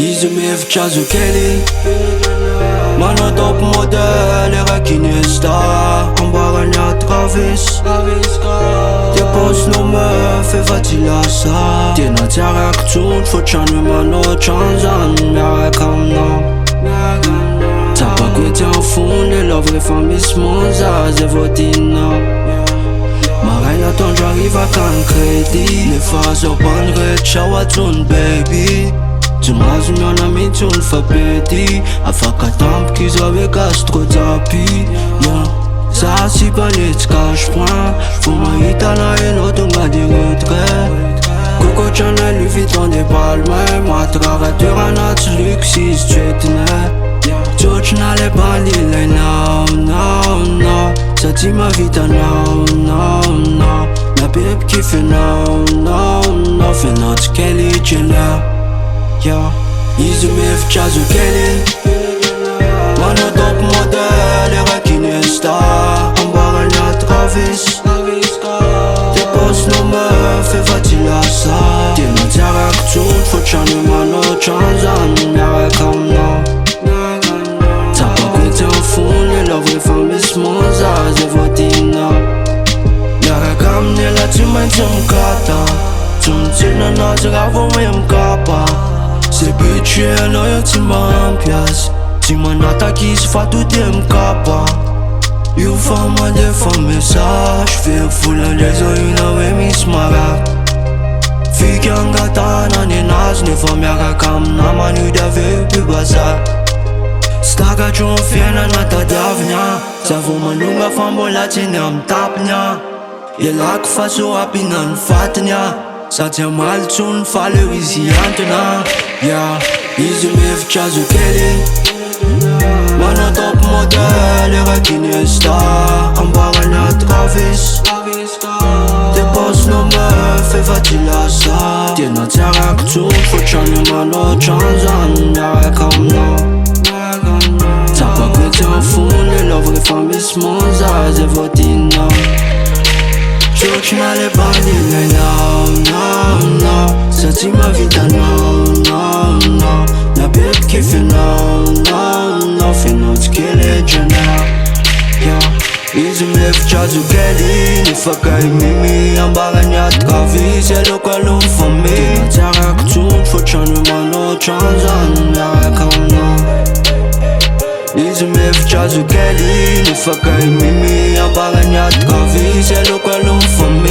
Izy mihevitra azo kely manao top modèle rakinesta ambarany atravis Te posinao meuf efa tsy lasa Tena tsy arako tsondro fô trano hoe manao tranzany miaraka aminao Tsapako ety amin'ny fony love rehefa misy monza zay vao tinao Maray atondro ariva ka ny crédit Nefa zao bandretra ho atsony baby Tsy mahazo miana mihitsy ony fa pety Afaka tampoka izy hoe gasy trop tapy Za sy mpanetsy cash point Fô mahita na enao tonga de retrait Coco Chanel Louis Vuitton des Balmain Matrara toerana tsy luxe izy tsy entinay Tsotrina le bandy ilay no Satria mahavita no Na bebe kify no Fenao tsy kely jelea Izy mihevitra azo kely manao top modèle rakinesta ambarany atravis Te posinao meuf efa tsy lasa Tena tsy arako tsondro fô trano hoe manao tranzany miaraka aminao Tsapako ety amin'ny fony love rehefa misy monza zay vao tinao Miaraka amin'ny ela tsy maintsy mikata Tsy mitsilina anazy raha vao hoe mikapa Se bitry anao io tsy mampiasy Tsy manataky izy fa to de mikapa Io fa mandefa message Very volandray zao ina hoe misy maraka Fiky angatana ny anazy nefa miaraka aminamany io da aveo bibazary Sy takatro ny fiainana tadiaviny Za vao manonga fa mbola tsy ny amin'ny tapiny Ialako fa so apina ny fatiny Sady amaly tsony fa leo izy antona Izy mihevitra azo kely manao top modèle rakinesta ambarany atravis Te posinao meuf efa tsy lasa Tena tsy arako tsondro fô trano hoe manao tranzany miaraka aminao Tsapako ety amin'ny fony love rehefa misy monza zay vao tinao Tsotrina le bandy ilay no Satria mahavita no Na bebe kify no Fenao tsy kely jelea Izy mihevitra azo kely nefa ka imimy ambarany atravis Aleoko aloha mifamy Tena tsy arako tsondro fô trano hoe manao tranzany miaraka aminao Izy mihevitra azo kely nefa ka imimy ambarany atravis Aleoko aloha mifamy